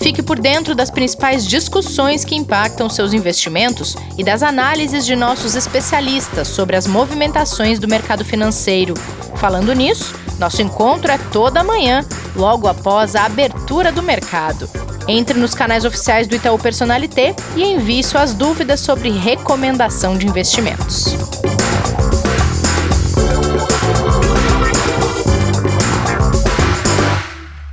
Fique por dentro das principais discussões que impactam seus investimentos e das análises de nossos especialistas sobre as movimentações do mercado financeiro. Falando nisso, nosso encontro é toda manhã, logo após a abertura do mercado. Entre nos canais oficiais do Itaú Personalité e envie suas dúvidas sobre recomendação de investimentos.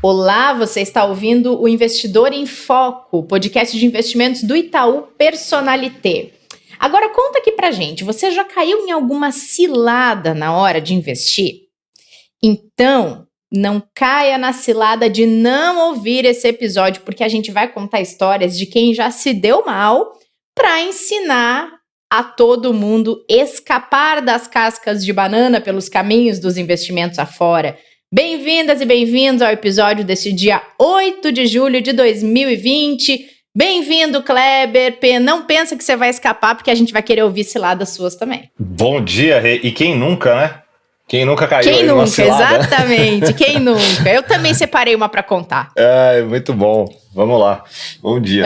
Olá, você está ouvindo o Investidor em Foco, podcast de investimentos do Itaú Personalité. Agora conta aqui pra gente, você já caiu em alguma cilada na hora de investir? Então, não caia na cilada de não ouvir esse episódio, porque a gente vai contar histórias de quem já se deu mal para ensinar a todo mundo escapar das cascas de banana pelos caminhos dos investimentos afora. Bem-vindas e bem-vindos ao episódio desse dia 8 de julho de 2020. Bem-vindo, Kleber. Não pensa que você vai escapar, porque a gente vai querer ouvir ciladas suas também. Bom dia, Rê. E quem nunca, né? Quem nunca caiu Quem em nunca, uma cilada? Exatamente. Quem nunca? Eu também separei uma para contar. Muito bom. Vamos lá. Bom dia.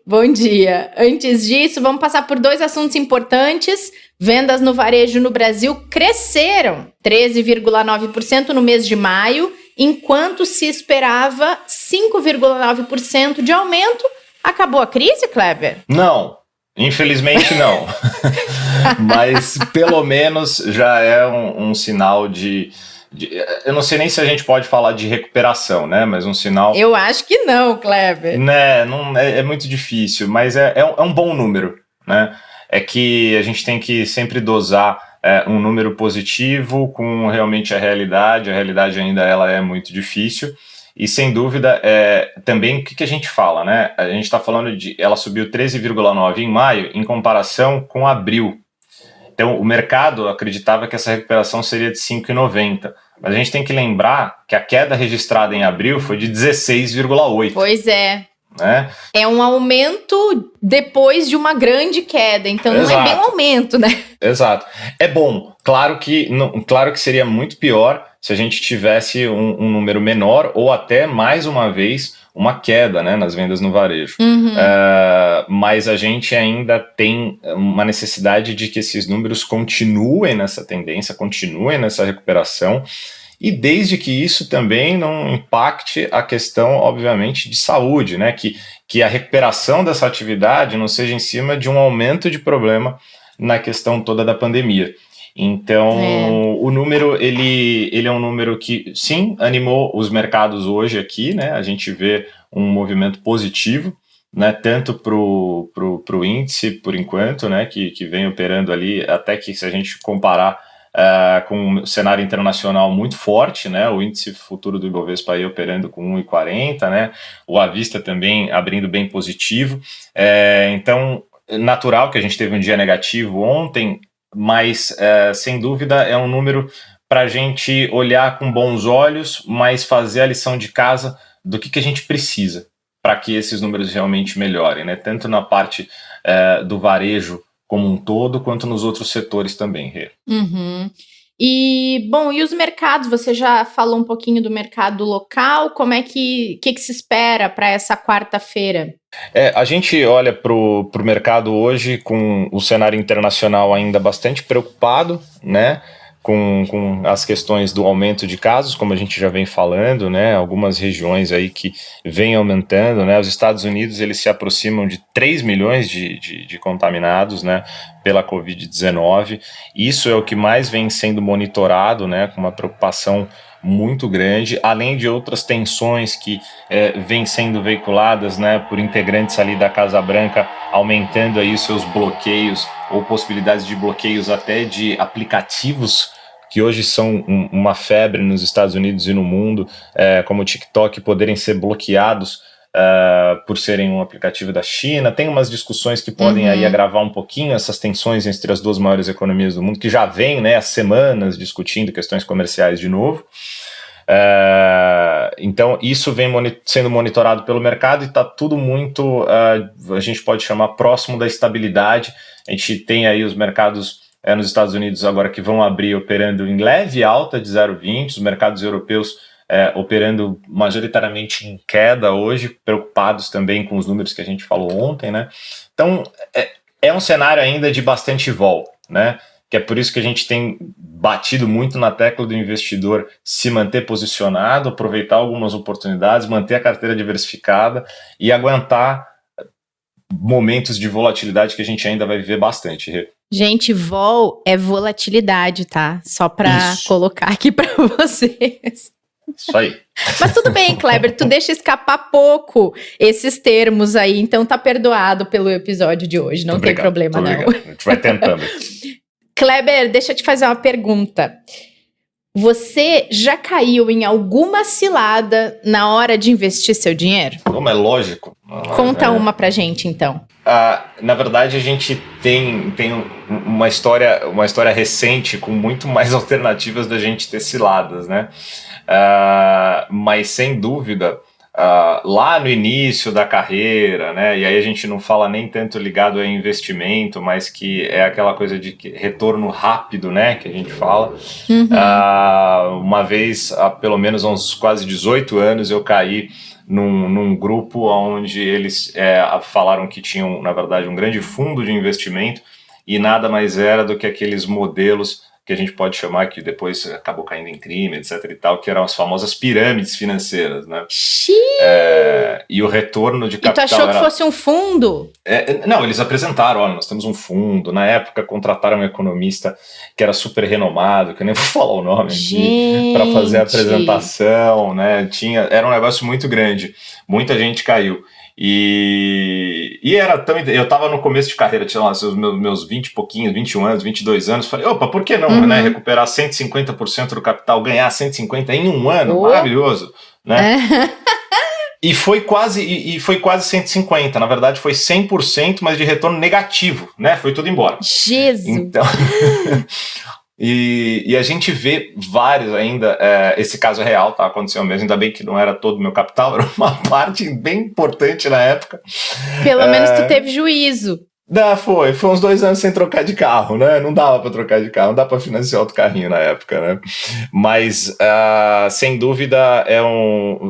Bom dia. Antes disso, vamos passar por dois assuntos importantes. Vendas no varejo no Brasil cresceram 13,9% no mês de maio, enquanto se esperava 5,9% de aumento. Acabou a crise, Kleber? Não. Infelizmente não, mas pelo menos já é um sinal de... Eu não sei nem se a gente pode falar de recuperação, né? Mas um sinal... Eu acho que não, Kleber. Né, não, é muito difícil, mas é um bom número, né? É que a gente tem que sempre dosar um número positivo com realmente a realidade ainda ela é muito difícil. E sem dúvida, também o que a gente fala, né? A gente está falando ela subiu 13,9% em maio em comparação com abril. Então o mercado acreditava que essa recuperação seria de 5,90%. Mas a gente tem que lembrar que a queda registrada em abril foi de 16,8%. Pois é. Né? É um aumento depois de uma grande queda, então não é bem um aumento, né? Exato. É bom. Claro que seria muito pior se a gente tivesse um número menor ou até, mais uma vez, uma queda, né, nas vendas no varejo. Uhum. Mas a gente ainda tem uma necessidade de que esses números continuem nessa tendência, continuem nessa recuperação, e desde que isso também não impacte a questão, obviamente, de saúde, né, que a recuperação dessa atividade não seja em cima de um aumento de problema na questão toda da pandemia. Então, o número, ele é um número que, sim, animou os mercados hoje aqui, né? A gente vê um movimento positivo, né? Tanto para o índice, por enquanto, né? Que vem operando ali, até que se a gente comparar com o cenário internacional muito forte, né? O índice futuro do Ibovespa aí operando com 1,40, né? O Avista também abrindo bem positivo. Então, natural que a gente teve um dia negativo ontem, mas sem dúvida é um número para a gente olhar com bons olhos, mas fazer a lição de casa do que a gente precisa para que esses números realmente melhorem, né? Tanto na parte do varejo como um todo, quanto nos outros setores também, Rê. Uhum. E os mercados? Você já falou um pouquinho do mercado local, como é que se espera para essa quarta-feira? A gente olha para o mercado hoje com o cenário internacional ainda bastante preocupado, né? Com as questões do aumento de casos, como a gente já vem falando, né? Algumas regiões aí que vêm aumentando, né? Os Estados Unidos, eles se aproximam de 3 milhões de contaminados, né? Pela Covid-19. Isso é o que mais vem sendo monitorado, né? Com uma preocupação muito grande, além de outras tensões que vêm sendo veiculadas, né, por integrantes ali da Casa Branca, aumentando aí os seus bloqueios ou possibilidades de bloqueios até de aplicativos que hoje são uma febre nos Estados Unidos e no mundo, como o TikTok, poderem ser bloqueados por serem um aplicativo da China. Tem umas discussões que podem aí agravar um pouquinho essas tensões entre as duas maiores economias do mundo, que já vêm, né, há semanas discutindo questões comerciais de novo. Então isso vem sendo monitorado pelo mercado e está tudo muito, a gente pode chamar, próximo da estabilidade. A gente tem aí os mercados nos Estados Unidos agora que vão abrir operando em leve alta de 0,20, os mercados europeus operando majoritariamente em queda hoje, preocupados também com os números que a gente falou ontem, né? Então, é um cenário ainda de bastante vol, né? Que é por isso que a gente tem batido muito na tecla do investidor se manter posicionado, aproveitar algumas oportunidades, manter a carteira diversificada e aguentar momentos de volatilidade que a gente ainda vai viver bastante. Gente, vol é volatilidade, tá? Só para colocar aqui para vocês. Isso aí. Mas tudo bem, Kleber, tu deixa escapar pouco esses termos aí, então tá perdoado pelo episódio de hoje, não tem problema não. Obrigado. A gente vai tentando. Kleber, deixa eu te fazer uma pergunta. Você já caiu em alguma cilada na hora de investir seu dinheiro? Como é lógico. Conta uma pra gente, então. Na verdade, a gente tem uma história recente com muito mais alternativas da gente ter ciladas, né? Mas, sem dúvida, lá no início da carreira, né? E aí a gente não fala nem tanto ligado a investimento, mas que é aquela coisa de retorno rápido, né? Que a gente fala. Uma vez, há pelo menos uns quase 18 anos, eu caí num grupo onde eles falaram que tinham, na verdade, um grande fundo de investimento e nada mais era do que aqueles modelos que a gente pode chamar, que depois acabou caindo em crime, etc e tal, que eram as famosas pirâmides financeiras, né? E o retorno de capital... E tu achou que fosse um fundo? Não, eles apresentaram, olha, nós temos um fundo, na época contrataram um economista que era super renomado, que eu nem vou falar o nome aqui, para fazer a apresentação, né? Era um negócio muito grande, muita gente caiu. E era tão... Eu estava no começo de carreira, tinha lá meus 20 e pouquinhos, 21 anos, 22 anos, falei, opa, por que não, né, recuperar 150% do capital, ganhar 150% em um ano, maravilhoso, né? E foi quase 150%, na verdade foi 100%, mas de retorno negativo, né, foi tudo embora. Jesus! Então... E a gente vê vários ainda, esse caso é real, tá? Aconteceu mesmo, ainda bem que não era todo o meu capital, era uma parte bem importante na época. Pelo menos tu teve juízo. Foi uns 2 anos sem trocar de carro, né? Não dava para trocar de carro, não dá para financiar outro carrinho na época, né? Mas, sem dúvida,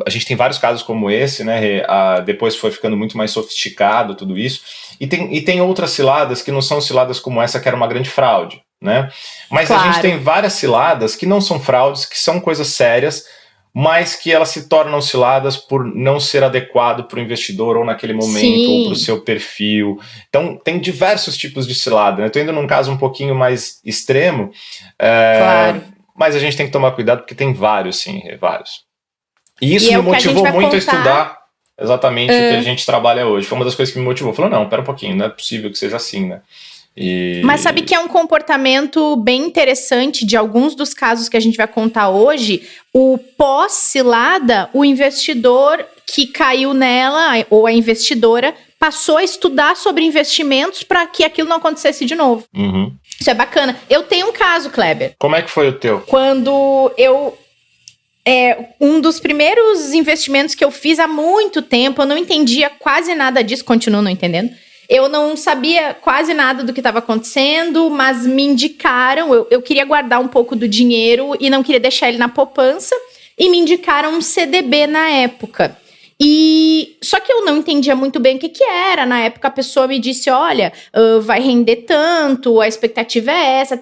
a gente tem vários casos como esse, né? Depois foi ficando muito mais sofisticado tudo isso. E tem outras ciladas que não são ciladas como essa, que era uma grande fraude, né? Mas claro, a gente tem várias ciladas que não são fraudes, que são coisas sérias, mas que elas se tornam ciladas por não ser adequado para o investidor ou naquele momento, sim, ou para o seu perfil. Então, tem diversos tipos de cilada, né? Estou indo num caso um pouquinho mais extremo, claro, mas a gente tem que tomar cuidado porque tem vários, sim, vários. E isso me motivou muito a estudar exatamente o que a gente trabalha hoje. Foi uma das coisas que me motivou. Falou, não, pera um pouquinho, não é possível que seja assim, né? Mas sabe que é um comportamento bem interessante de alguns dos casos que a gente vai contar hoje. O pós-cilada, o investidor que caiu nela, ou a investidora, passou a estudar sobre investimentos para que aquilo não acontecesse de novo. Isso é bacana. Eu tenho um caso, Kleber. Como é que foi o teu? Quando um dos primeiros investimentos que eu fiz há muito tempo, eu não entendia quase nada disso, continuo não entendendo. Eu não sabia quase nada do que estava acontecendo, mas me indicaram, eu queria guardar um pouco do dinheiro e não queria deixar ele na poupança, e me indicaram um CDB na época. Só que eu não entendia muito bem o que era. Na época a pessoa me disse, olha, vai render tanto, a expectativa é essa,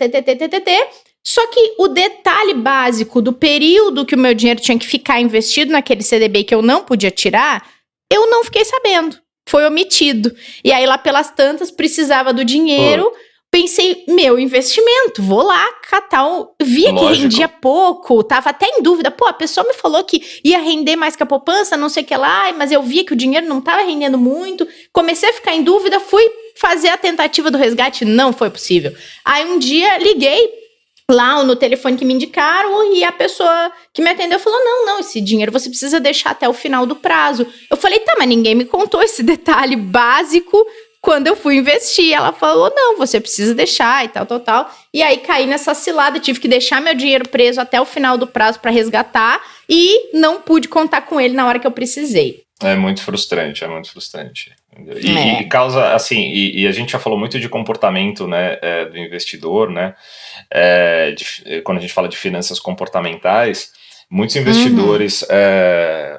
Só que o detalhe básico do período que o meu dinheiro tinha que ficar investido naquele CDB que eu não podia tirar, eu não fiquei sabendo. Foi omitido. E aí, lá pelas tantas, precisava do dinheiro. Pensei, meu investimento, vou lá catar via que rendia pouco, tava até em dúvida. A pessoa me falou que ia render mais que a poupança, não sei o que lá, mas eu via que o dinheiro não tava rendendo muito. Comecei a ficar em dúvida, fui fazer a tentativa do resgate, não foi possível. Aí um dia, liguei lá no telefone que me indicaram e a pessoa que me atendeu falou, não, esse dinheiro você precisa deixar até o final do prazo. Eu falei, mas ninguém me contou esse detalhe básico quando eu fui investir. Ela falou, não, você precisa deixar e tal. E aí caí nessa cilada, tive que deixar meu dinheiro preso até o final do prazo para resgatar e não pude contar com ele na hora que eu precisei. É muito frustrante. E causa, assim, e a gente já falou muito de comportamento, né, do investidor, né, quando a gente fala de finanças comportamentais, Muitos investidores,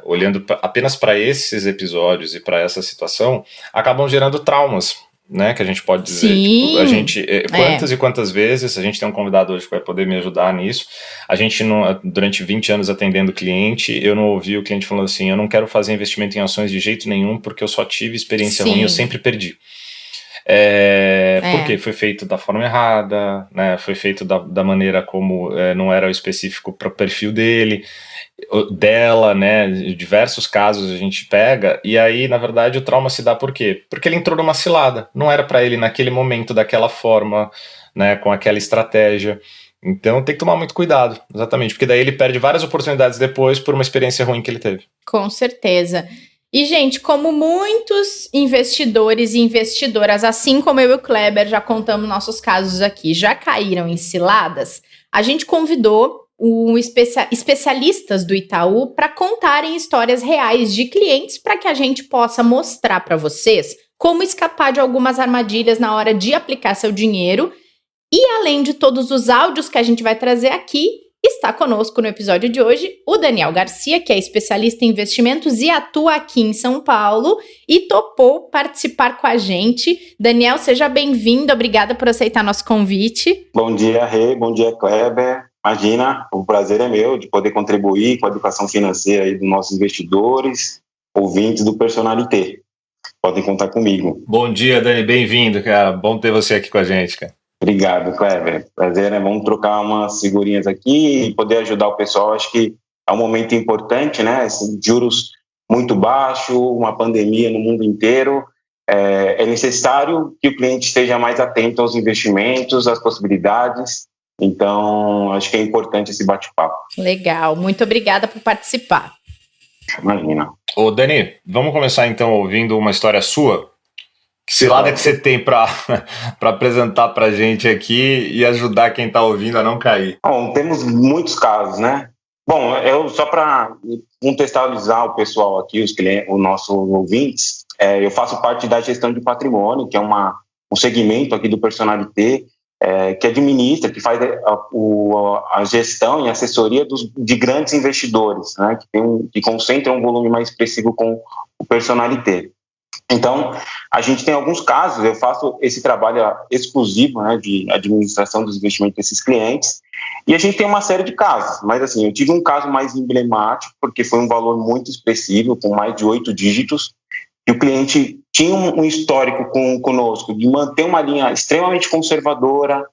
olhando apenas para esses episódios e para essa situação, acabam gerando traumas, né? Que a gente pode dizer. Sim. Tipo, a gente, quantas e quantas vezes, a gente tem um convidado hoje que vai poder me ajudar nisso, a gente, durante 20 anos atendendo cliente, eu não ouvi o cliente falando assim, eu não quero fazer investimento em ações de jeito nenhum porque eu só tive experiência ruim, eu sempre perdi. Porque foi feito da forma errada, né? Foi feito da maneira como não era específico para o perfil dela, né? Diversos casos a gente pega, e aí, na verdade, o trauma se dá por quê? Porque ele entrou numa cilada, não era para ele naquele momento, daquela forma, né? Com aquela estratégia. Então tem que tomar muito cuidado, exatamente, porque daí ele perde várias oportunidades depois por uma experiência ruim que ele teve. Com certeza. E, gente, como muitos investidores e investidoras, assim como eu e o Kleber já contamos nossos casos aqui, já caíram em ciladas, a gente convidou especialistas do Itaú para contarem histórias reais de clientes para que a gente possa mostrar para vocês como escapar de algumas armadilhas na hora de aplicar seu dinheiro. E além de todos os áudios que a gente vai trazer aqui, está conosco no episódio de hoje o Daniel Garcia, que é especialista em investimentos e atua aqui em São Paulo e topou participar com a gente. Daniel, seja bem-vindo, obrigada por aceitar nosso convite. Bom dia, Rê, bom dia, Kleber. Imagina, o prazer é meu de poder contribuir com a educação financeira aí dos nossos investidores, ouvintes do Personalité. Podem contar comigo. Bom dia, Dani, bem-vindo, cara. Bom ter você aqui com a gente, cara. Obrigado, Kleber. Prazer, né? Vamos trocar umas figurinhas aqui e poder ajudar o pessoal. Acho que é um momento importante, né? Juros muito baixos, uma pandemia no mundo inteiro. É necessário que o cliente esteja mais atento aos investimentos, às possibilidades. Então, acho que é importante esse bate-papo. Legal, muito obrigada por participar. Imagina. Ô, Dani, vamos começar então ouvindo uma história sua? Que cilada que você tem para apresentar para a gente aqui e ajudar quem está ouvindo a não cair? Bom, temos muitos casos, né? Bom, eu só para contextualizar o pessoal aqui, os nossos ouvintes, eu faço parte da gestão de patrimônio, que é um segmento aqui do Personalité, que administra, que faz a gestão e assessoria de grandes investidores, né? Que concentram um volume mais expressivo com o Personalité. Então, a gente tem alguns casos, eu faço esse trabalho exclusivo, né, de administração dos investimentos desses clientes, e a gente tem uma série de casos, mas assim, eu tive um caso mais emblemático, porque foi um valor muito expressivo, com mais de 8 dígitos, e o cliente tinha um histórico conosco de manter uma linha extremamente conservadora,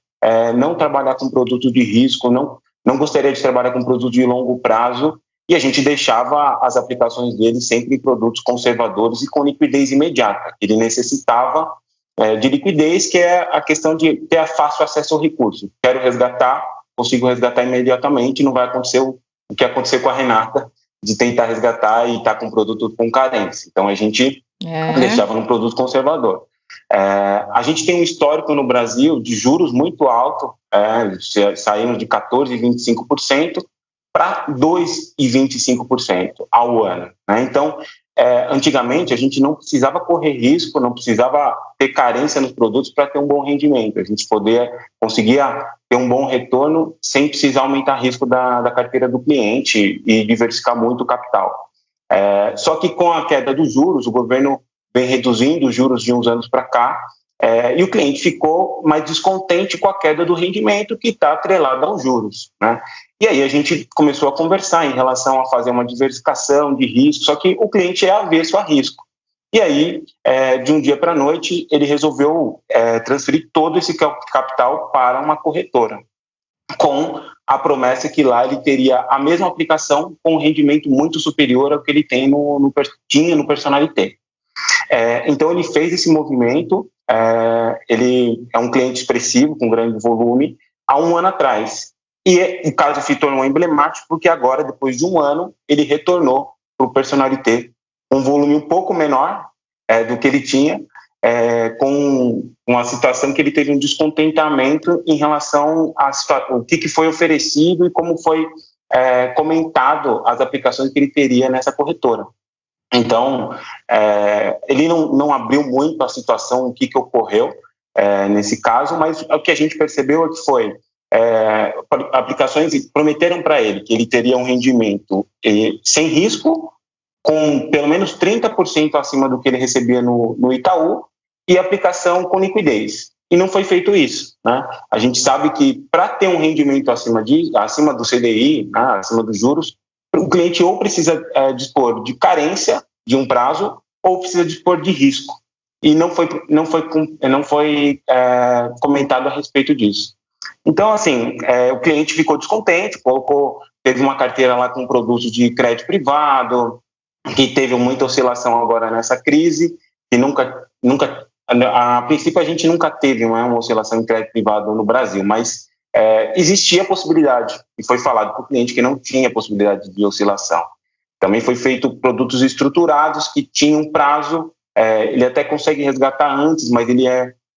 não trabalhar com produto de risco, não gostaria de trabalhar com produto de longo prazo, e a gente deixava as aplicações dele sempre em produtos conservadores e com liquidez imediata. Ele necessitava de liquidez, que é a questão de ter fácil acesso ao recurso. Quero resgatar, consigo resgatar imediatamente, não vai acontecer o que aconteceu com a Renata, de tentar resgatar e estar com produto com carência. Então, a gente deixava num produto conservador. A gente tem um histórico no Brasil de juros muito alto, saímos de 14% e 25%, para 2,25% ao ano, né? Então, antigamente, a gente não precisava correr risco, não precisava ter carência nos produtos para ter um bom rendimento. A gente conseguia ter um bom retorno sem precisar aumentar risco da carteira do cliente e diversificar muito o capital. Só que com a queda dos juros, o governo vem reduzindo os juros de uns anos para cá, e o cliente ficou mais descontente com a queda do rendimento que está atrelado aos juros, né? E aí a gente começou a conversar em relação a fazer uma diversificação de risco, só que o cliente é avesso a risco. E aí, de um dia para a noite, ele resolveu transferir todo esse capital para uma corretora, com a promessa que lá ele teria a mesma aplicação com um rendimento muito superior ao que ele tinha no Personalité. Então ele fez esse movimento, ele é um cliente expressivo, com grande volume, há um ano atrás. E o caso se tornou emblemático porque agora, depois de um ano, ele retornou para o Personalité um volume um pouco menor do que ele tinha, com uma situação que ele teve um descontentamento em relação ao que foi oferecido e como foi comentado as aplicações que ele teria nessa corretora. Então, ele não abriu muito a situação, o que ocorreu nesse caso, mas o que a gente percebeu é que foi aplicações e prometeram para ele que ele teria um rendimento sem risco, com pelo menos 30% acima do que ele recebia no Itaú, e aplicação com liquidez. E não foi feito isso, né? A gente sabe que para ter um rendimento acima do CDI, né, acima dos juros, o cliente ou precisa dispor de carência de um prazo ou precisa dispor de risco. E não foi comentado a respeito disso. Então, assim, o cliente ficou descontente, teve uma carteira lá com produtos de crédito privado, que teve muita oscilação agora nessa crise, que nunca a princípio a gente nunca teve uma oscilação em crédito privado no Brasil, mas existia a possibilidade, e foi falado para o cliente que não tinha possibilidade de oscilação. Também foi feito produtos estruturados que tinham prazo, ele até consegue resgatar antes, mas ele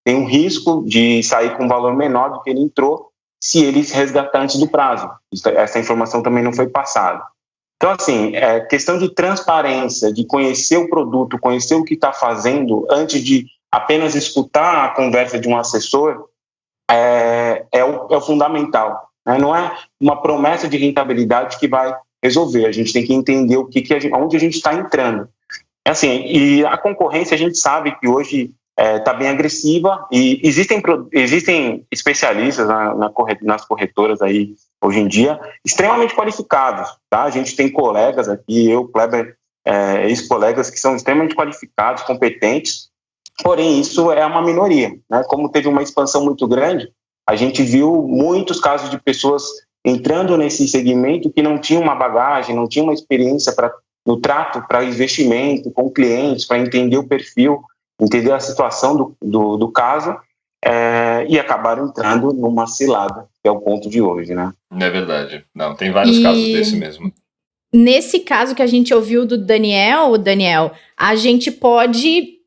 tem um risco de sair com um valor menor do que ele entrou se ele resgatar antes do prazo. Essa informação também não foi passada. Então, assim, questão de transparência, de conhecer o produto, conhecer o que está fazendo, antes de apenas escutar a conversa de um assessor, é o fundamental, né? Não é uma promessa de rentabilidade que vai resolver. A gente tem que entender onde a gente está entrando. Assim, e a concorrência, a gente sabe que hoje está bem agressiva, e existem especialistas nas corretoras aí, hoje em dia, extremamente qualificados, tá? A gente tem colegas aqui, Kleber, ex-colegas que são extremamente qualificados, competentes, porém isso é uma minoria, né? Como teve uma expansão muito grande, a gente viu muitos casos de pessoas entrando nesse segmento que não tinham uma bagagem, não tinham uma experiência no trato para investimento com clientes, para entender o perfil, entender a situação do caso, e acabaram entrando numa cilada, que é o ponto de hoje, né? É verdade. Não, tem vários casos desse mesmo. Nesse caso que a gente ouviu do Daniel, a gente pode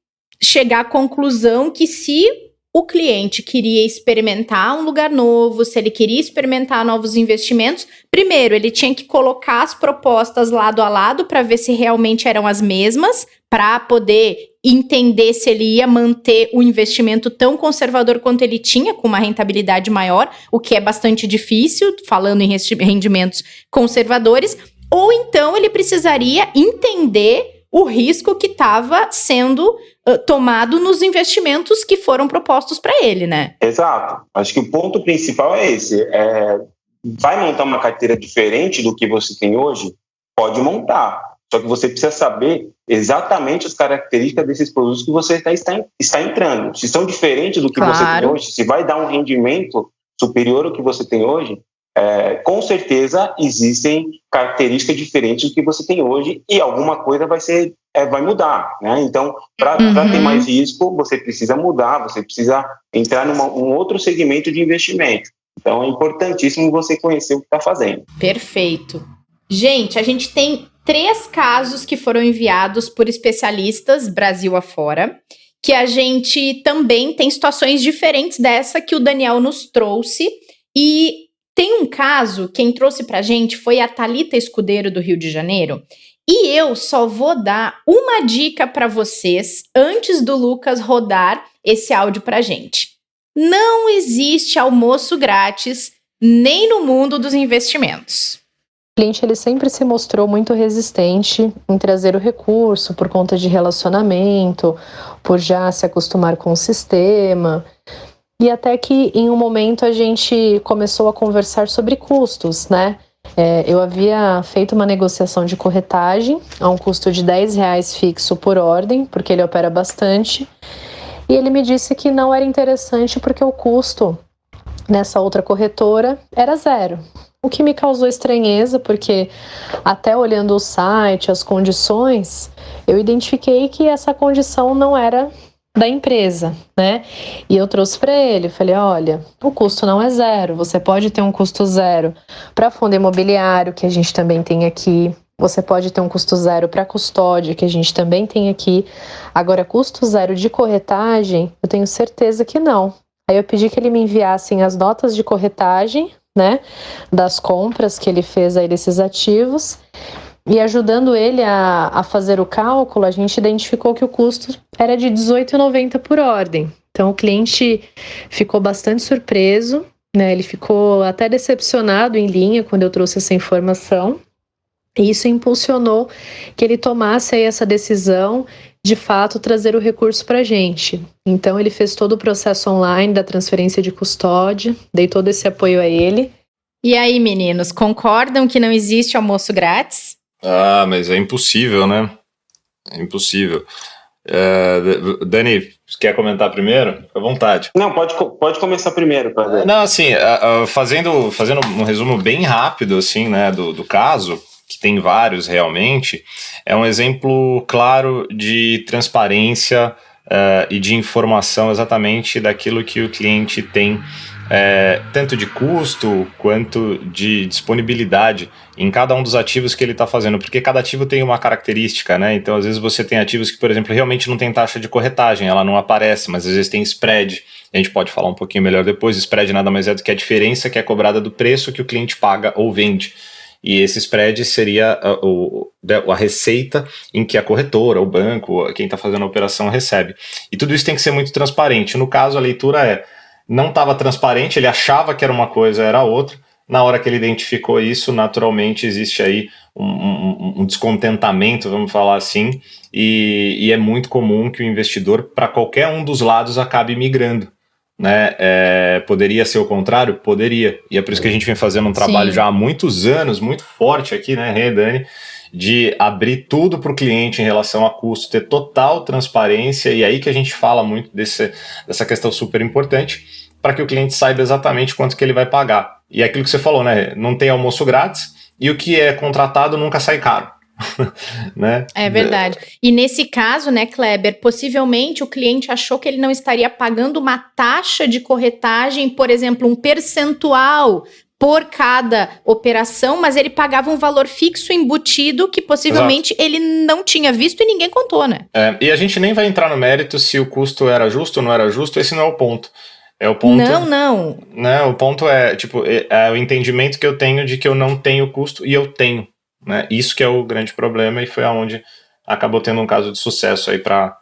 chegar à conclusão que se o cliente queria experimentar um lugar novo, se ele queria experimentar novos investimentos, primeiro ele tinha que colocar as propostas lado a lado para ver se realmente eram as mesmas, para poder entender se ele ia manter o investimento tão conservador quanto ele tinha, com uma rentabilidade maior, o que é bastante difícil, falando em rendimentos conservadores, ou então ele precisaria entender o risco que estava sendo tomado nos investimentos que foram propostos para ele, né? Exato. Acho que o ponto principal é esse. Vai montar uma carteira diferente do que você tem hoje? Pode montar. Só que você precisa saber exatamente as características desses produtos que você está entrando. Se são diferentes do que você tem hoje, se vai dar um rendimento superior ao que você tem hoje, com certeza existem características diferentes do que você tem hoje e alguma coisa vai mudar, né? Então, para ter mais risco, você precisa mudar, você precisa entrar num outro segmento de investimento. Então, é importantíssimo você conhecer o que está fazendo. Perfeito. Gente, a gente tem 3 casos que foram enviados por especialistas Brasil afora, que a gente também tem situações diferentes dessa que o Daniel nos trouxe, e tem um caso, quem trouxe pra gente foi a Thalita Escudeiro, do Rio de Janeiro, e eu só vou dar uma dica para vocês antes do Lucas rodar esse áudio pra gente. Não existe almoço grátis nem no mundo dos investimentos. O cliente ele sempre se mostrou muito resistente em trazer o recurso por conta de relacionamento, por já se acostumar com o sistema. E até que em um momento a gente começou a conversar sobre custos, né? Eu havia feito uma negociação de corretagem a um custo de R$10 fixo por ordem, porque ele opera bastante. E ele me disse que não era interessante porque o custo nessa outra corretora era 0. O que me causou estranheza, porque até olhando o site, as condições, eu identifiquei que essa condição não era da empresa, né? E eu trouxe para ele, falei, olha, o custo não é 0, você pode ter um custo 0 para fundo imobiliário, que a gente também tem aqui, você pode ter um custo 0 para custódia, que a gente também tem aqui, agora custo 0 de corretagem, eu tenho certeza que não. Aí eu pedi que ele me enviassem as notas de corretagem, né, das compras que ele fez aí desses ativos, e ajudando ele a fazer o cálculo, a gente identificou que o custo era de R$18,90 por ordem. Então o cliente ficou bastante surpreso, né? Ele ficou até decepcionado em linha quando eu trouxe essa informação. E isso impulsionou que ele tomasse aí essa decisão, de fato, trazer o recurso para a gente. Então, ele fez todo o processo online da transferência de custódia, dei todo esse apoio a ele. E aí, meninos, concordam que não existe almoço grátis? Ah, mas é impossível, né? É impossível. Dani, quer comentar primeiro? Fica à vontade. Não, pode começar primeiro, Kleber. Não, assim, fazendo um resumo bem rápido, assim, né, do caso, que tem vários realmente, é um exemplo claro de transparência e de informação exatamente daquilo que o cliente tem, tanto de custo quanto de disponibilidade em cada um dos ativos que ele está fazendo, porque cada ativo tem uma característica, né? Então, às vezes você tem ativos que, por exemplo, realmente não tem taxa de corretagem, ela não aparece, mas às vezes tem spread. A gente pode falar um pouquinho melhor depois. Spread nada mais é do que a diferença que é cobrada do preço que o cliente paga ou vende. E esse spread seria a receita em que a corretora, o banco, quem está fazendo a operação recebe. E tudo isso tem que ser muito transparente. No caso, a leitura não estava transparente, ele achava que era uma coisa, era outra. Na hora que ele identificou isso, naturalmente existe aí um descontentamento, vamos falar assim, e é muito comum que o investidor, para qualquer um dos lados, acabe migrando. Né? Poderia ser o contrário? Poderia. E é por isso que a gente vem fazendo um trabalho já há muitos anos, muito forte aqui, né, Dani, de abrir tudo para o cliente em relação a custo, ter total transparência, e aí que a gente fala muito dessa questão super importante, para que o cliente saiba exatamente quanto que ele vai pagar. E é aquilo que você falou, né? Não tem almoço grátis, e o que é contratado nunca sai caro. Né? É verdade. E nesse caso, né, Kleber, possivelmente o cliente achou que ele não estaria pagando uma taxa de corretagem, por exemplo, um percentual por cada operação, mas ele pagava um valor fixo embutido que possivelmente ele não tinha visto e ninguém contou, né? E a gente nem vai entrar no mérito se o custo era justo ou não era justo, esse não é o ponto. É o ponto. Não. Né, o ponto é o entendimento que eu tenho de que eu não tenho custo e eu tenho. Né? Isso que é o grande problema, e foi aonde acabou tendo um caso de sucesso aí para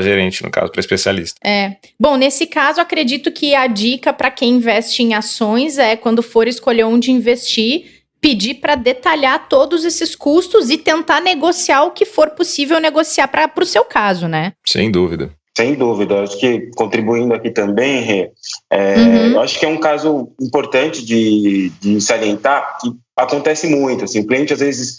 gerente, no caso, para especialista. Bom, nesse caso, acredito que a dica para quem investe em ações é, quando for escolher onde investir, pedir para detalhar todos esses custos e tentar negociar o que for possível negociar para o seu caso, né? Sem dúvida. Sem dúvida, acho que contribuindo aqui também, Rê, eu acho que é um caso importante de salientar, que acontece muito, assim, o cliente às vezes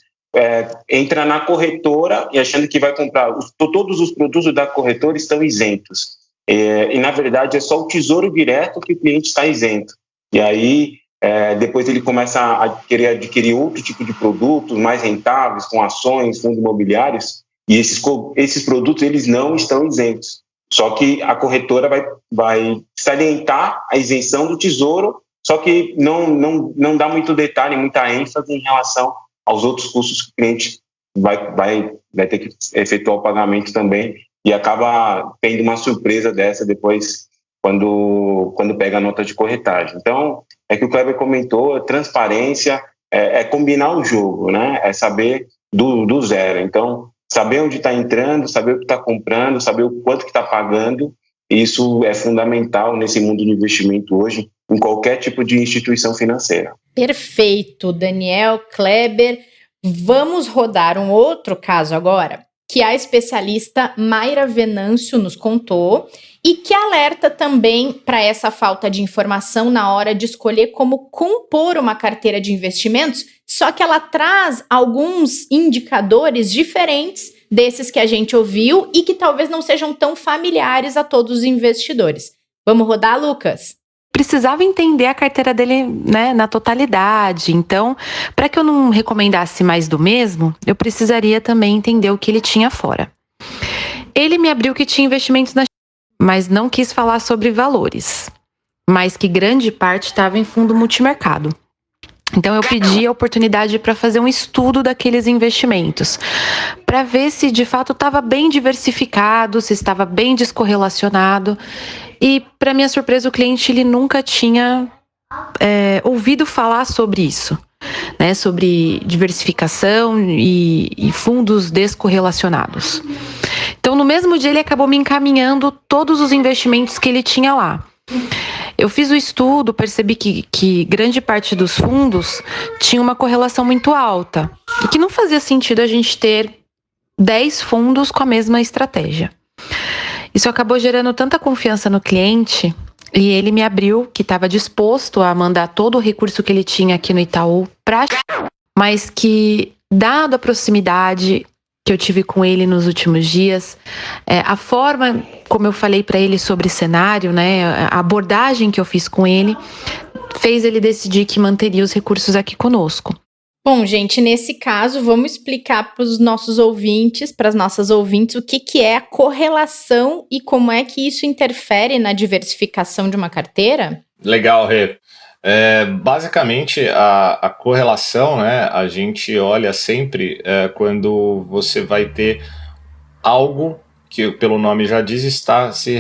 entra na corretora e achando que vai comprar, todos os produtos da corretora estão isentos, e na verdade é só o Tesouro Direto que o cliente está isento, e aí depois ele começa a querer adquirir outro tipo de produtos mais rentáveis, com ações, fundos imobiliários, e esses produtos eles não estão isentos. Só que a corretora vai salientar a isenção do Tesouro, só que não dá muito detalhe, muita ênfase em relação aos outros custos que o cliente vai ter que efetuar o pagamento também, e acaba tendo uma surpresa dessa depois quando pega a nota de corretagem. Então, é que o Kleber comentou, transparência, combinar o jogo, né? É saber do zero. Então, saber onde está entrando, saber o que está comprando, saber o quanto que está pagando, isso é fundamental nesse mundo de investimento hoje, em qualquer tipo de instituição financeira. Perfeito, Daniel, Kleber. Vamos rodar um outro caso agora, que a especialista Mayra Venâncio nos contou e que alerta também para essa falta de informação na hora de escolher como compor uma carteira de investimentos, só que ela traz alguns indicadores diferentes desses que a gente ouviu e que talvez não sejam tão familiares a todos os investidores. Vamos rodar, Lucas? Precisava entender a carteira dele, né, na totalidade. Então, para que eu não recomendasse mais do mesmo, eu precisaria também entender o que ele tinha fora. Ele me abriu que tinha investimentos na mas não quis falar sobre valores, mas que grande parte estava em fundo multimercado. Então eu pedi a oportunidade para fazer um estudo daqueles investimentos, para ver se de fato estava bem diversificado, se estava bem descorrelacionado. E para minha surpresa, o cliente ele nunca tinha ouvido falar sobre isso, né? Sobre diversificação e fundos descorrelacionados. Então no mesmo dia ele acabou me encaminhando todos os investimentos que ele tinha lá. Eu fiz o estudo, percebi que grande parte dos fundos tinha uma correlação muito alta e que não fazia sentido a gente ter 10 fundos com a mesma estratégia. Isso acabou gerando tanta confiança no cliente e ele me abriu que estava disposto a mandar todo o recurso que ele tinha aqui no Itaú mas que, dado a proximidade que eu tive com ele nos últimos dias, a forma como eu falei para ele sobre cenário, né, a abordagem que eu fiz com ele, fez ele decidir que manteria os recursos aqui conosco. Bom, gente, nesse caso, vamos explicar para os nossos ouvintes, para as nossas ouvintes, o que é a correlação e como é que isso interfere na diversificação de uma carteira? Legal, Rê. Basicamente, a correlação, né, a gente olha sempre quando você vai ter algo que, pelo nome já diz, está se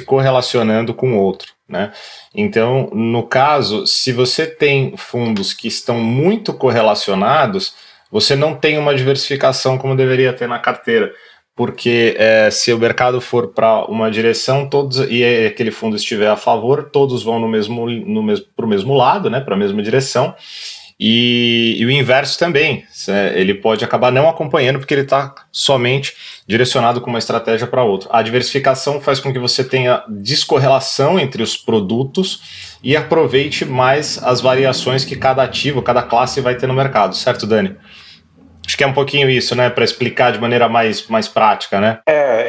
correlacionando com outro, né? Então, no caso, se você tem fundos que estão muito correlacionados, você não tem uma diversificação como deveria ter na carteira, porque se o mercado for para uma direção e aquele fundo estiver a favor, todos vão para o mesmo lado, né, para a mesma direção, e o inverso também, ele pode acabar não acompanhando porque ele está somente direcionado com uma estratégia para outra. A diversificação faz com que você tenha descorrelação entre os produtos e aproveite mais as variações que cada ativo, cada classe vai ter no mercado, certo, Dani? Acho que é um pouquinho isso, né, para explicar de maneira mais prática, né?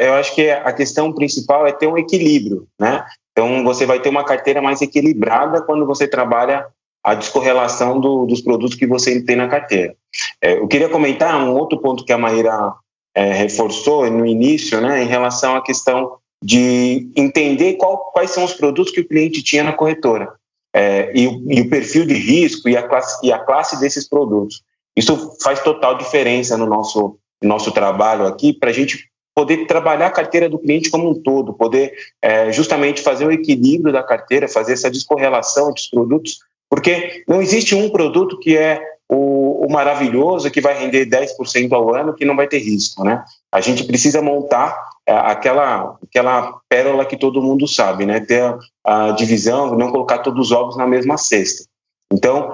Eu acho que a questão principal é ter um equilíbrio, né? Então, você vai ter uma carteira mais equilibrada quando você trabalha a descorrelação dos produtos que você tem na carteira. Eu queria comentar um outro ponto que a Maíra reforçou no início, né, em relação à questão de entender quais são os produtos que o cliente tinha na corretora e o perfil de risco e a classe desses produtos. Isso faz total diferença no nosso trabalho aqui, para a gente poder trabalhar a carteira do cliente como um todo, poder justamente fazer o equilíbrio da carteira, fazer essa descorrelação entre os produtos, porque não existe um produto que é o maravilhoso, que vai render 10% ao ano, que não vai ter risco, né? A gente precisa montar aquela pérola que todo mundo sabe, né? Ter a divisão, não colocar todos os ovos na mesma cesta. Então,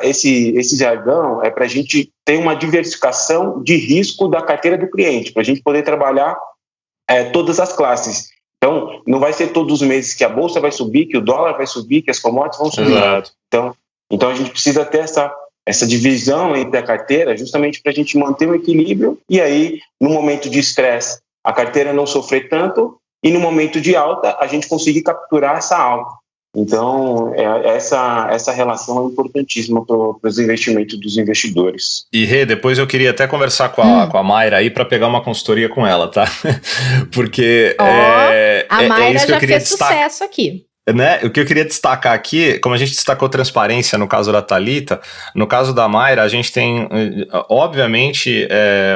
esse jargão é para a gente ter uma diversificação de risco da carteira do cliente, para a gente poder trabalhar todas as classes. Então, não vai ser todos os meses que a bolsa vai subir, que o dólar vai subir, que as commodities vão subir. Exato. Então a gente precisa ter essa divisão entre a carteira, justamente para a gente manter o equilíbrio, e aí, no momento de estresse, a carteira não sofrer tanto, e no momento de alta, a gente conseguir capturar essa alta. Então, essa relação é importantíssima para os investimentos dos investidores. E, Rê, depois eu queria até conversar com a Maíra aí para pegar uma consultoria com ela, tá? Porque a Maíra isso que já eu queria fez sucesso aqui. Né? O que eu queria destacar aqui, como a gente destacou transparência no caso da Thalita, no caso da Maíra, a gente tem, obviamente,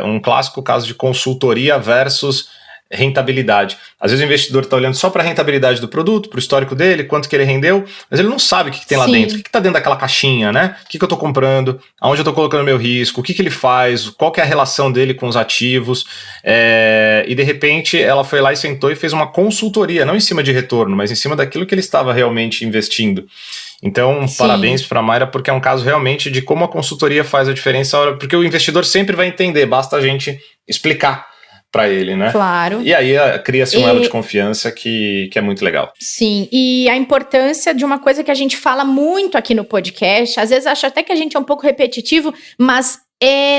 um clássico caso de consultoria versus rentabilidade. Às vezes o investidor está olhando só para a rentabilidade do produto, para o histórico dele, quanto que ele rendeu, mas ele não sabe o que tem lá dentro, o que está dentro daquela caixinha, né? O que eu estou comprando, aonde eu estou colocando meu risco, o que ele faz, qual que é a relação dele com os ativos, e de repente ela foi lá e sentou e fez uma consultoria, não em cima de retorno, mas em cima daquilo que ele estava realmente investindo. Então, parabéns para a Maíra, porque é um caso realmente de como a consultoria faz a diferença, porque o investidor sempre vai entender, basta a gente explicar para ele, né? Claro. E aí cria-se um elo de confiança que é muito legal. Sim, e a importância de uma coisa que a gente fala muito aqui no podcast, às vezes acho até que a gente é um pouco repetitivo, mas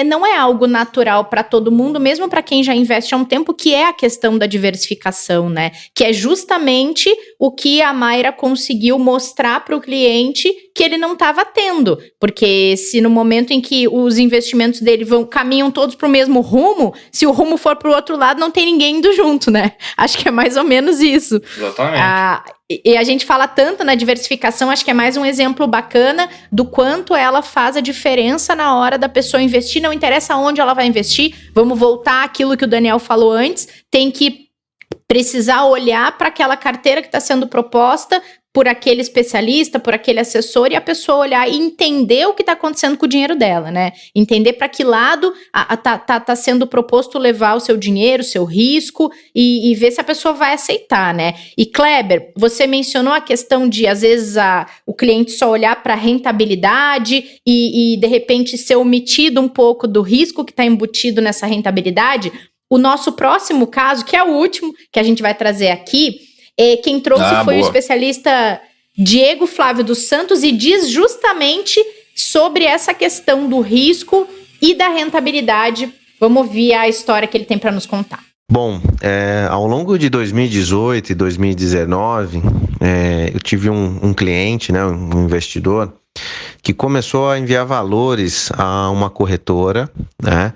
não é algo natural para todo mundo, mesmo para quem já investe há um tempo, que é a questão da diversificação, né? Que é justamente o que a Maíra conseguiu mostrar para o cliente que ele não estava tendo. Porque se no momento em que os investimentos dele caminham todos para o mesmo rumo, se o rumo for para o outro lado, não tem ninguém indo junto, né? Acho que é mais ou menos isso. Exatamente. E a gente fala tanto na diversificação, acho que é mais um exemplo bacana do quanto ela faz a diferença na hora da pessoa investir. Não interessa onde ela vai investir, vamos voltar àquilo que o Daniel falou antes, tem que precisar olhar para aquela carteira que está sendo proposta, por aquele especialista, por aquele assessor, e a pessoa olhar e entender o que está acontecendo com o dinheiro dela, né? Entender para que lado tá sendo proposto levar o seu dinheiro, o seu risco, e ver se a pessoa vai aceitar, né? E Kleber, você mencionou a questão de, às vezes, o cliente só olhar para a rentabilidade e, de repente, ser omitido um pouco do risco que está embutido nessa rentabilidade. O nosso próximo caso, que é o último que a gente vai trazer aqui, quem trouxe foi o especialista Diego Flávio dos Santos e diz justamente sobre essa questão do risco e da rentabilidade. Vamos ouvir a história que ele tem para nos contar. Bom, ao longo de 2018 e 2019, eu tive um cliente, né, um investidor, que começou a enviar valores a uma corretora, né,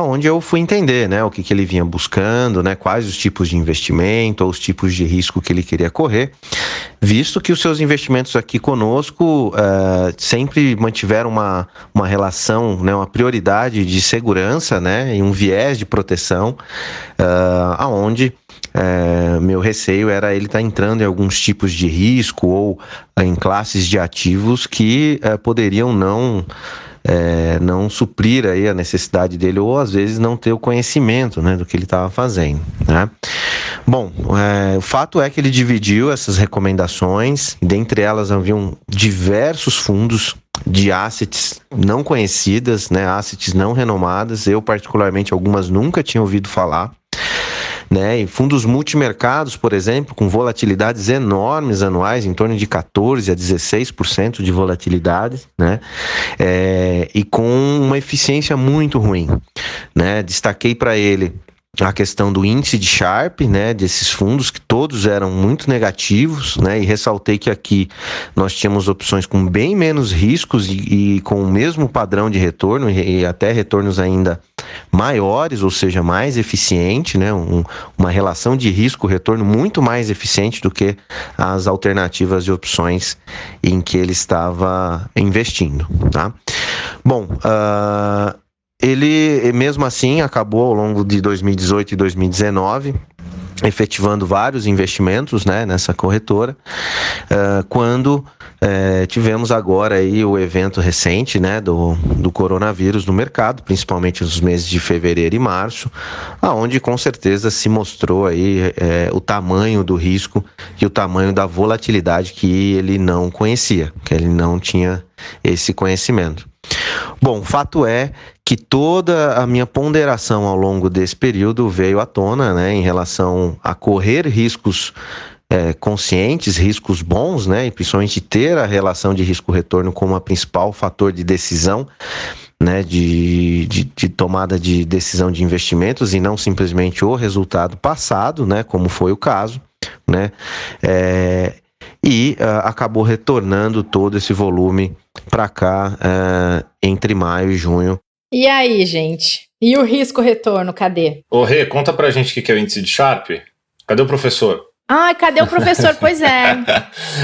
onde eu fui entender, né, o que ele vinha buscando, né, quais os tipos de investimento ou os tipos de risco que ele queria correr, visto que os seus investimentos aqui conosco sempre mantiveram uma relação, né, uma prioridade de segurança, né, e um viés de proteção, aonde meu receio era ele estar entrando em alguns tipos de risco ou em classes de ativos que poderiam não suprir aí a necessidade dele, ou às vezes não ter o conhecimento, né, do que ele estava fazendo, né? Bom, o fato é que ele dividiu essas recomendações, e dentre elas haviam diversos fundos de assets não conhecidas, né, assets não renomadas. Eu particularmente algumas nunca tinha ouvido falar, né, e fundos multimercados, por exemplo, com volatilidades enormes anuais, em torno de 14% a 16% de volatilidade, né, e com uma eficiência muito ruim, né. Destaquei para ele a questão do índice de Sharpe, né, desses fundos, que todos eram muito negativos, né, e ressaltei que aqui nós tínhamos opções com bem menos riscos e com o mesmo padrão de retorno, e até retornos ainda maiores, ou seja, mais eficiente, né, uma relação de risco-retorno muito mais eficiente do que as alternativas de opções em que ele estava investindo, tá? Bom, ele, mesmo assim, acabou ao longo de 2018 e 2019 efetivando vários investimentos, né, nessa corretora, quando tivemos agora aí o evento recente, né, do coronavírus no mercado, principalmente nos meses de fevereiro e março, aonde com certeza se mostrou aí o tamanho do risco e o tamanho da volatilidade que ele não conhecia, que ele não tinha esse conhecimento. Bom, o fato é que toda a minha ponderação ao longo desse período veio à tona, né, em relação a correr riscos conscientes, riscos bons, né, e principalmente ter a relação de risco-retorno como a principal fator de decisão, né, de tomada de decisão de investimentos, e não simplesmente o resultado passado, né, como foi o caso, né, e acabou retornando todo esse volume para cá entre maio e junho. E aí, gente? E o risco-retorno, cadê? Ô Rê, conta pra gente o que é o índice de Sharpe. Cadê o professor? Ai, cadê o professor? Pois é.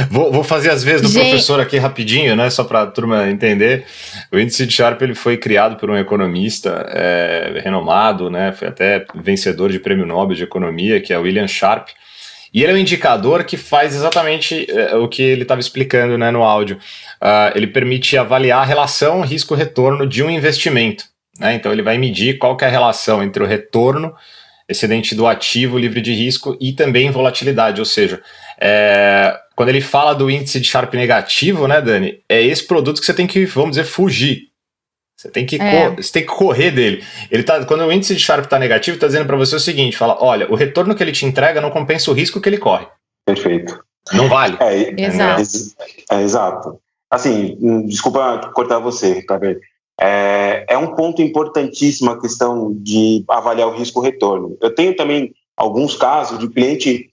Vou fazer as vezes do professor aqui rapidinho, né? Só para a turma entender. O índice de Sharpe ele foi criado por um economista renomado, né? Foi até vencedor de prêmio Nobel de Economia, que é William Sharpe. E ele é um indicador que faz exatamente o que ele estava explicando, né, no áudio. Ele permite avaliar a relação risco-retorno de um investimento, né? Então ele vai medir qual que é a relação entre o retorno excedente do ativo livre de risco e também volatilidade, ou seja, quando ele fala do índice de Sharpe negativo, né, Dani, é esse produto que você tem que, vamos dizer, fugir. Você tem que correr dele. Quando o índice de Sharpe está negativo, está dizendo para você o seguinte, fala, olha, o retorno que ele te entrega não compensa o risco que ele corre. Perfeito. Não vale. Exato. Exato. Assim, desculpa cortar você, Kleber. É um ponto importantíssimo a questão de avaliar o risco-retorno. Eu tenho também alguns casos de cliente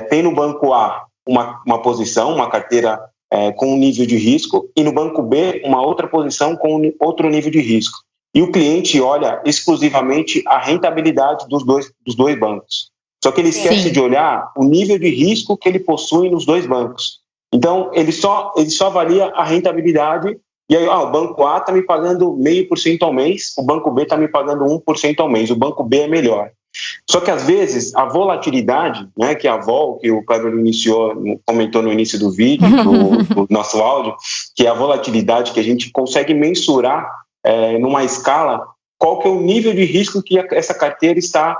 tem no banco A uma posição, uma carteira com um nível de risco, e no banco B uma outra posição com outro nível de risco. E o cliente olha exclusivamente a rentabilidade dos dois bancos. Só que ele esquece de olhar o nível de risco que ele possui nos dois bancos. Então, ele só avalia a rentabilidade. E aí, o banco A está me pagando 0,5% ao mês, o banco B está me pagando 1% ao mês, o banco B é melhor. Só que às vezes a volatilidade, né, que é a vol, que o Cleber comentou no início do vídeo, do nosso áudio, que é a volatilidade que a gente consegue mensurar numa escala qual que é o nível de risco que essa carteira está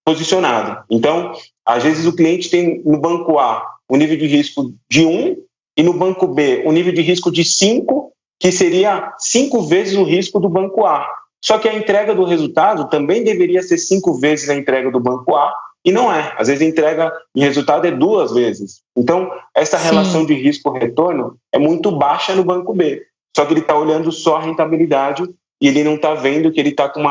posicionada. Então, às vezes o cliente tem no banco A o nível de risco de 1 e no banco B o nível de risco de 5, que seria 5 vezes o risco do banco A. Só que a entrega do resultado também deveria ser 5 vezes a entrega do banco A, e não é. Às vezes a entrega de resultado é 2 vezes. Então, essa relação de risco-retorno é muito baixa no banco B. Só que ele está olhando só a rentabilidade e ele não está vendo que ele está com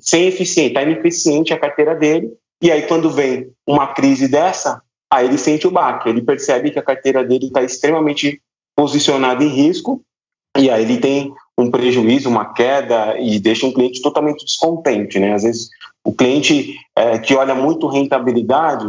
sem eficiência, está ineficiente a carteira dele. E aí, quando vem uma crise dessa, aí ele sente o baque. Ele percebe que a carteira dele está extremamente posicionada em risco, e aí ele tem um prejuízo, uma queda, e deixa um cliente totalmente descontente, né? Às vezes o cliente que olha muito rentabilidade,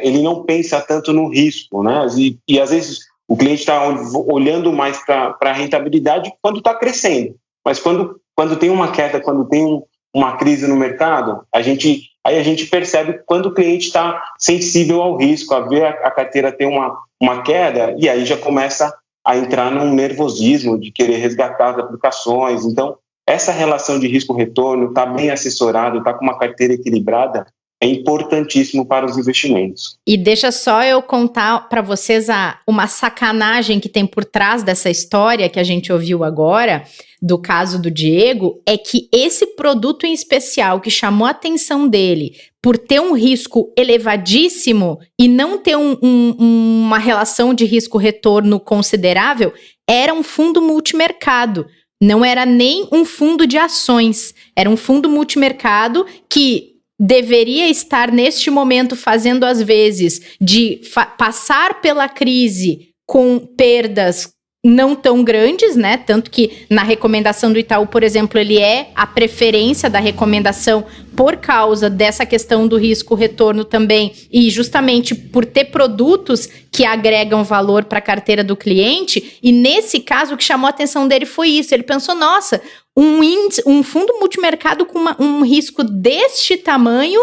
ele não pensa tanto no risco, né? E às vezes o cliente está olhando mais para a rentabilidade quando está crescendo, mas quando tem uma queda, quando tem uma crise no mercado, a gente percebe quando o cliente está sensível ao risco, a ver a carteira ter uma queda, e aí já começa a entrar num nervosismo de querer resgatar as aplicações. Então, essa relação de risco-retorno, está bem assessorado, está com uma carteira equilibrada, é importantíssimo para os investimentos. E deixa só eu contar para vocês uma sacanagem que tem por trás dessa história que a gente ouviu agora, do caso do Diego, é que esse produto em especial que chamou a atenção dele por ter um risco elevadíssimo e não ter uma relação de risco-retorno considerável, era um fundo multimercado. Não era nem um fundo de ações, era um fundo multimercado que deveria estar neste momento fazendo as vezes de passar pela crise com perdas não tão grandes, né? Tanto que na recomendação do Itaú, por exemplo, ele é a preferência da recomendação por causa dessa questão do risco-retorno também, e justamente por ter produtos que agregam valor para a carteira do cliente. E nesse caso, o que chamou a atenção dele foi isso. Ele pensou, nossa, um fundo multimercado com um risco deste tamanho,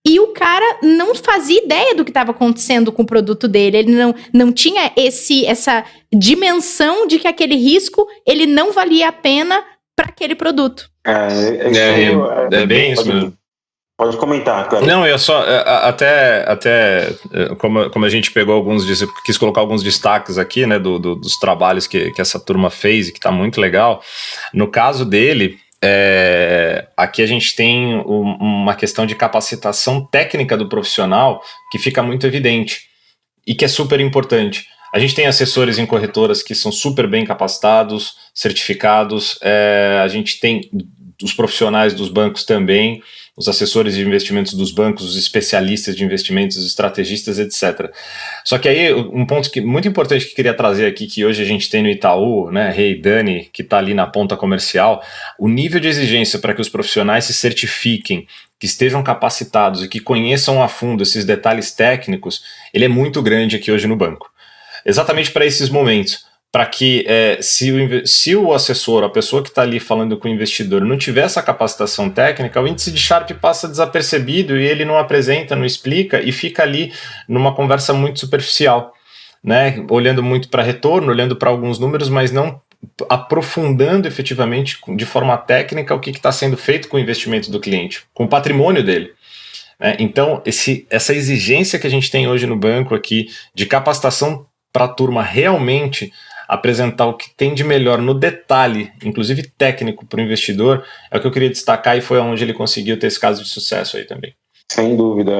e o cara não fazia ideia do que estava acontecendo com o produto dele. Ele não tinha essa dimensão de que aquele risco ele não valia a pena para aquele produto. É bem isso mesmo. Pode comentar, cara. Não, eu só, até como a gente pegou quis colocar alguns destaques aqui, né, dos trabalhos que essa turma fez e que tá muito legal. No caso dele, aqui a gente tem uma questão de capacitação técnica do profissional que fica muito evidente e que é super importante. A gente tem assessores em corretoras que são super bem capacitados, certificados, a gente tem os profissionais dos bancos também, os assessores de investimentos dos bancos, os especialistas de investimentos, os estrategistas, etc. Só que aí, um ponto muito importante que eu queria trazer aqui, que hoje a gente tem no Itaú, né, Rei Dani, que está ali na ponta comercial, o nível de exigência para que os profissionais se certifiquem, que estejam capacitados e que conheçam a fundo esses detalhes técnicos, ele é muito grande aqui hoje no banco. Exatamente para esses momentos. Para que se o assessor, a pessoa que está ali falando com o investidor, não tiver essa capacitação técnica, o índice de Sharpe passa desapercebido e ele não apresenta, não explica e fica ali numa conversa muito superficial, né? Olhando muito para retorno, olhando para alguns números, mas não aprofundando efetivamente de forma técnica o que está sendo feito com o investimento do cliente, com o patrimônio dele. Então, essa exigência que a gente tem hoje no banco aqui de capacitação para a turma realmente apresentar o que tem de melhor no detalhe, inclusive técnico para o investidor, é o que eu queria destacar e foi onde ele conseguiu ter esse caso de sucesso aí também. Sem dúvida.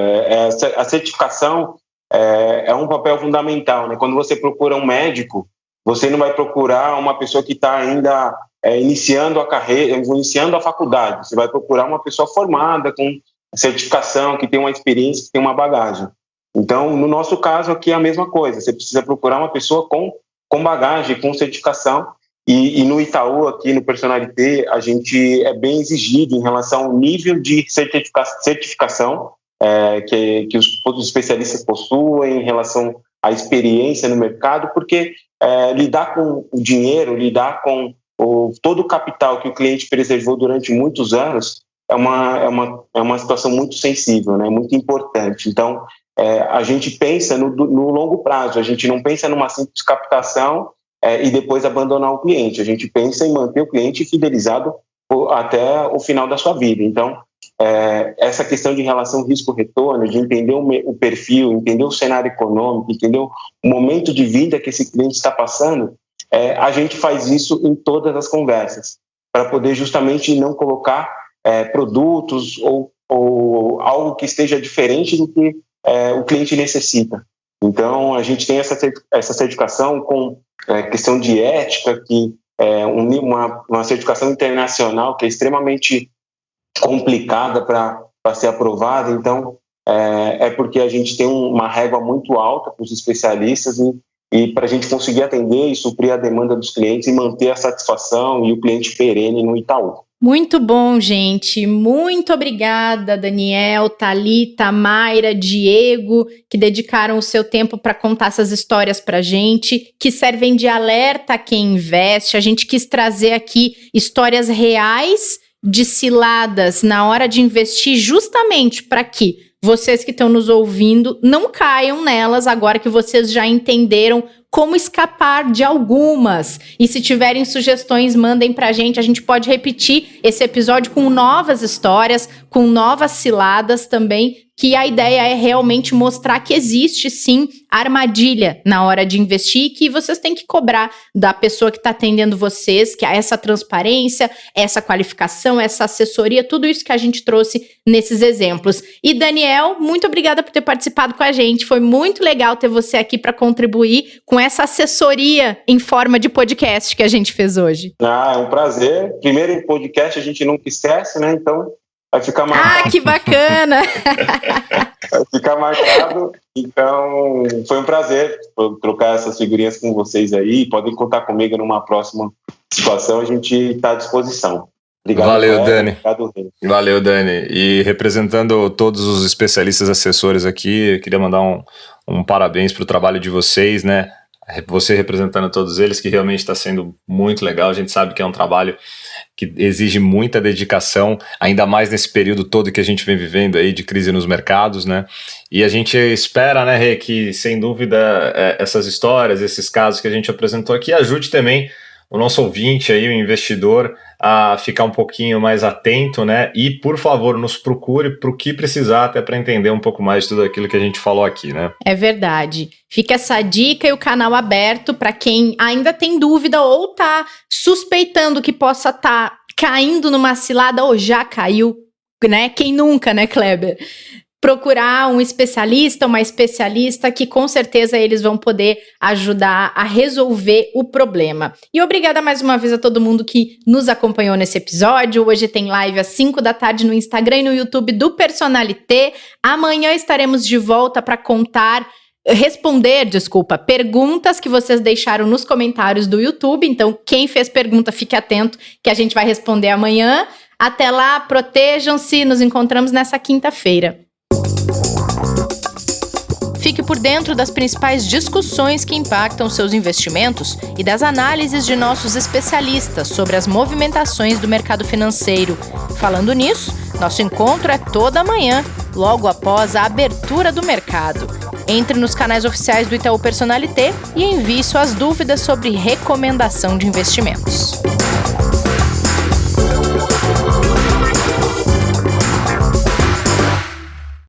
A certificação é um papel fundamental, né? Quando você procura um médico, você não vai procurar uma pessoa que está ainda iniciando a carreira, iniciando a faculdade. Você vai procurar uma pessoa formada, com certificação, que tem uma experiência, que tem uma bagagem. Então, no nosso caso aqui é a mesma coisa. Você precisa procurar uma pessoa com bagagem, com certificação, e no Itaú, aqui no Personalité, a gente é bem exigido em relação ao nível de certificação que os especialistas possuem, em relação à experiência no mercado, porque lidar com o dinheiro, lidar com todo o capital que o cliente preservou durante muitos anos, uma situação muito sensível, né? Muito importante. Então, a gente pensa no longo prazo, a gente não pensa numa simples captação e depois abandonar o cliente. A gente pensa em manter o cliente fidelizado até o final da sua vida. Então, essa questão de relação risco-retorno, de entender o perfil, entender o cenário econômico, entender o momento de vida que esse cliente está passando, a gente faz isso em todas as conversas, para poder justamente não colocar produtos ou algo que esteja diferente do que o cliente necessita. Então, a gente tem essa certificação com questão de ética, que uma certificação internacional que é extremamente complicada para ser aprovada. Então, porque a gente tem uma régua muito alta para os especialistas e para a gente conseguir atender e suprir a demanda dos clientes e manter a satisfação e o cliente perene no Itaú. Muito bom, gente. Muito obrigada, Daniel, Thalita, Mayra, Diego, que dedicaram o seu tempo para contar essas histórias para a gente, que servem de alerta a quem investe. A gente quis trazer aqui histórias reais de ciladas na hora de investir, justamente para que vocês que estão nos ouvindo não caiam nelas agora que vocês já entenderam como escapar de algumas. E se tiverem sugestões, mandem pra gente. A gente pode repetir esse episódio com novas histórias, com novas ciladas também, que a ideia é realmente mostrar que existe sim armadilha na hora de investir e que vocês têm que cobrar da pessoa que está atendendo vocês, que é essa transparência, essa qualificação, essa assessoria, tudo isso que a gente trouxe nesses exemplos. E Daniel, muito obrigada por ter participado com a gente. Foi muito legal ter você aqui para contribuir com essa assessoria em forma de podcast que a gente fez hoje. É um prazer. Primeiro podcast a gente nunca esquece, né? Então vai ficar marcado. Ah, que bacana! Vai ficar marcado. Então, foi um prazer trocar essas figurinhas com vocês aí. Podem contar comigo numa próxima situação. A gente está à disposição. Obrigado. Valeu, Dani. Obrigado, Valeu, Dani. E representando todos os especialistas assessores aqui, eu queria mandar um parabéns para o trabalho de vocês, né? Você representando todos eles, que realmente está sendo muito legal. A gente sabe que é um trabalho que exige muita dedicação, ainda mais nesse período todo que a gente vem vivendo aí de crise nos mercados, né? E a gente espera, né, Rê, que sem dúvida essas histórias, esses casos que a gente apresentou aqui, ajude também o nosso ouvinte aí, o investidor, a ficar um pouquinho mais atento, né? E, por favor, nos procure para o que precisar, até para entender um pouco mais de tudo aquilo que a gente falou aqui, né? É verdade. Fica essa dica e o canal aberto para quem ainda tem dúvida ou tá suspeitando que possa estar caindo numa cilada ou já caiu, né? Quem nunca, né, Kleber? Procurar um especialista, uma especialista, que com certeza eles vão poder ajudar a resolver o problema. E obrigada mais uma vez a todo mundo que nos acompanhou nesse episódio. Hoje tem live às 5 da tarde no Instagram e no YouTube do Personalité. Amanhã estaremos de volta para responder perguntas que vocês deixaram nos comentários do YouTube. Então, quem fez pergunta, fique atento que a gente vai responder amanhã. Até lá, protejam-se, nos encontramos nessa quinta-feira. Fique por dentro das principais discussões que impactam seus investimentos e das análises de nossos especialistas sobre as movimentações do mercado financeiro. Falando nisso, nosso encontro é toda manhã, logo após a abertura do mercado. Entre nos canais oficiais do Itaú Personalité e envie suas dúvidas sobre recomendação de investimentos.